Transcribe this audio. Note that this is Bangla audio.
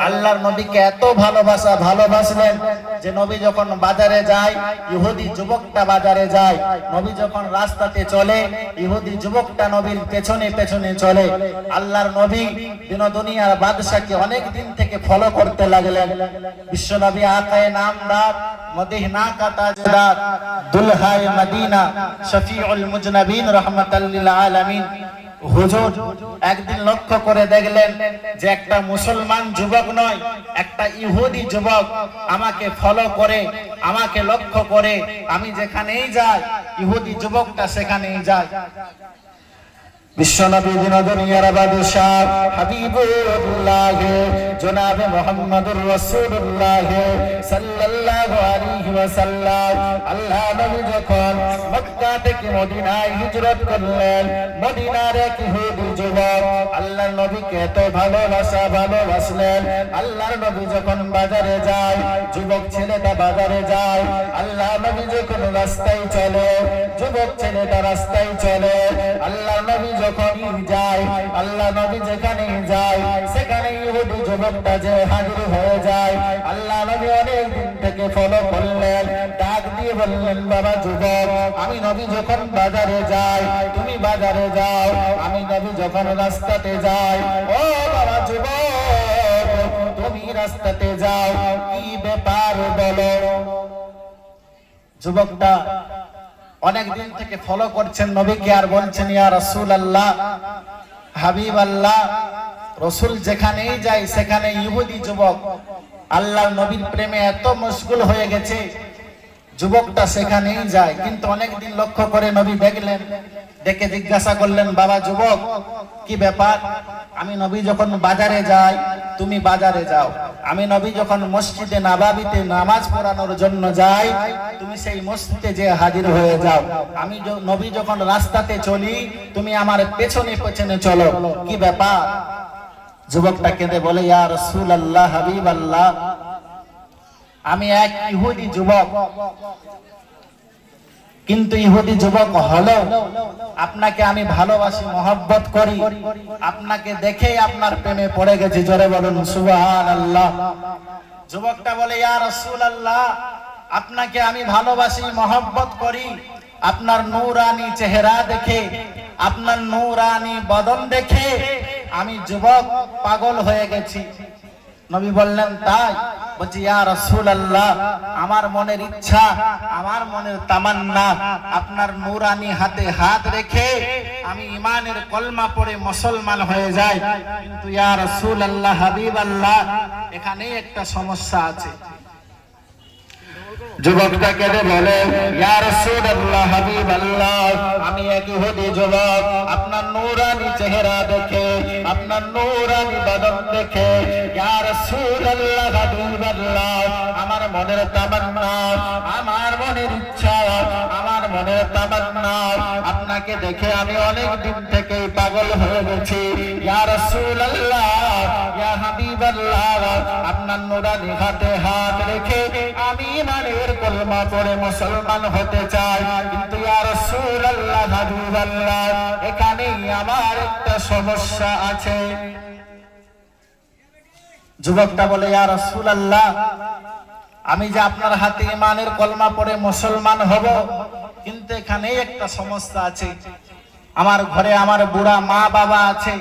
আল্লাহর নবীকে এত ভালোবাসলেন যে নবী যখন বাজারে যায়, ইহুদি যুবকটা বাজারে যায়, নবী যখন রাস্তাতে চলে, ইহুদি যুবকটা নবীর পেছনে পেছনে চলে। আল্লাহর নবী দিন দুনিয়ার বাদশাকে অনেক দিন থেকে ফলো করতে লাগলেন। বিশ্বনবী আকায়ে নামদার, মদিনা কা তাজদার, দুলহায়ে মদিনা, শফিউল মুজনবিন, রাহমাতাল লিল আলামিন হুজুর একদিন লক্ষ্য করে দেখলেন যে একটা মুসলমান যুবক নয়, একটা ইহুদি যুবক আমাকে ফলো করে, আমাকে লক্ষ্য করে। আমি যেখানেই যাই ইহুদি যুবকটা সেখানেই যায়। বিশ্বনবী দিন দুনিয়ার বাদশাহ হাবিবুল্লাহ জনাবে মুহাম্মদুর রাসূলুল্লাহ সাল্লাল্লাহু আলাইহি ওয়াসাল্লাম, আল্লাহ নবী যখন মক্কা থেকে মদিনায় হিজরত করলেন, মদিনার এক ইহুদি যুবক আল্লাহর নবীকে এত ভালোবাসলেন। আল্লাহর নবী যখন বাজারে যায়, যুবক ছেলেটা বাজারে যায়, আল্লাহ নবী যখন রাস্তায় চলে, যুবক ছেলেটা রাস্তায় চলে। আল্লাহ নবী যখন যায়, আল্লাহ নবী যেখানে যায় সেখানে ইহুদি যুবকটা যে হাজির হয়ে যায়। আল্লাহ নবী অনেক দিন থেকে ফলো করলেন, ডাক দিয়ে বললেন, বাবা যুবক, আমি নবী যখন বাজারে যাই তুমি বাজারে যাও, আমি নবী যখন রাস্তাতে যাই, ও বাবা যুবক তুমি রাস্তাতে যাও, কি ব্যাপার বলো। যুবকটা অনেক দিন থেকে ফলো করছেন নবীকে, আর বলছেন, ইয়া রাসূলুল্লাহ, হাবিব আল্লাহ, রাসূল যেখানেই যায় সেখানে ইহুদি যুবক আল্লাহর নবীর প্রেমে এত মশগুল হয়ে গেছে, যুবকটা সেখানেই যায়। কিন্তু অনেকদিন লক্ষ্য করে নবী দেখলেন, ডেকে জিজ্ঞাসা করলেন, বাবা যুবক কি ব্যাপার। আমি নবী যখন বাজারে যাই তুমি বাজারে যাও, আমি নবী যখন মসজিদে নববীতে নামাজ পড়ানোর জন্য যাই তুমি সেই মসজিদে যে হাজির হয়ে যাও, আমি নবী যখন রাস্তাতে চলি তুমি আমার পেছনে পেছনে চলো, কি ব্যাপার। যুবকটা কেঁদে বলে, ইয়া রাসূলুল্লাহ, হাবিব আল্লাহ, আমি এক ইহুদি যুবক, কিন্তু ইহুদি যুবক হলো আপনাকে আমি ভালোবাসি, মহব্বত করি, আপনাকে দেখেই আপনার প্রেমে পড়ে গেছি, জোরে বলুন সুবহানাল্লাহ। যুবকটা বলে, ইয়া রাসূলুল্লাহ, আপনাকে আমি ভালোবাসি, মহব্বত করি, আপনার নূরানি চেহারা দেখে, আপনার নূরানি বদন দেখে আমি যুবক পাগল হয়ে গেছি। নবী বললেন, তাই? বলছি, ইয়া রাসূলুল্লাহ, আমার মনের ইচ্ছা, আমার মনের তামান্না আপনার নূরানি হাতে হাত রেখে আমি ঈমানের কলমা পড়ে মুসলমান হয়ে যাই। কিন্তু ইয়া রাসূলুল্লাহ, হাবিব আল্লাহ, এখানেই একটা সমস্যা আছে। যুবকটা কেঁদে বলে, ইয়া রাসূলুল্লাহ, হাবিব আল্লাহ, আমি এক ইহুদি যুবক, আপনার নূরানি চেহারা দেখে, আপনার নূরানি বদন দেখে, ইয়া রাসূলুল্লাহ, হাবিব আল্লাহ, আমার মনের তামান্না, আমার মনের ইচ্ছা, আমার মনের তামান্না আপনাকে দেখে আমি অনেক দিন থেকেই পাগল হয়ে গেছি। ইয়া রাসূলুল্লাহ, ইয়া হাবিব আল্লাহ, আপনার নূরানি হাতে হাত রেখে আমি ঈমানের কলমা পড়ে মুসলমান হতে চাই। কিন্তু ইয়া রাসূলুল্লাহ, হাবিব আল্লাহ, এখানেই আমার একটা সমস্যা আছে। যুবকটা বলে, ইয়া রাসূলুল্লাহ, আমি যে আপনার হাতে ঈমানের কলমা পড়ে মুসলমান হব, কিন্তু এখানেই একটা সমস্যা আছে। আমার ঘরে আমার বুড়া মা বাবা আছে,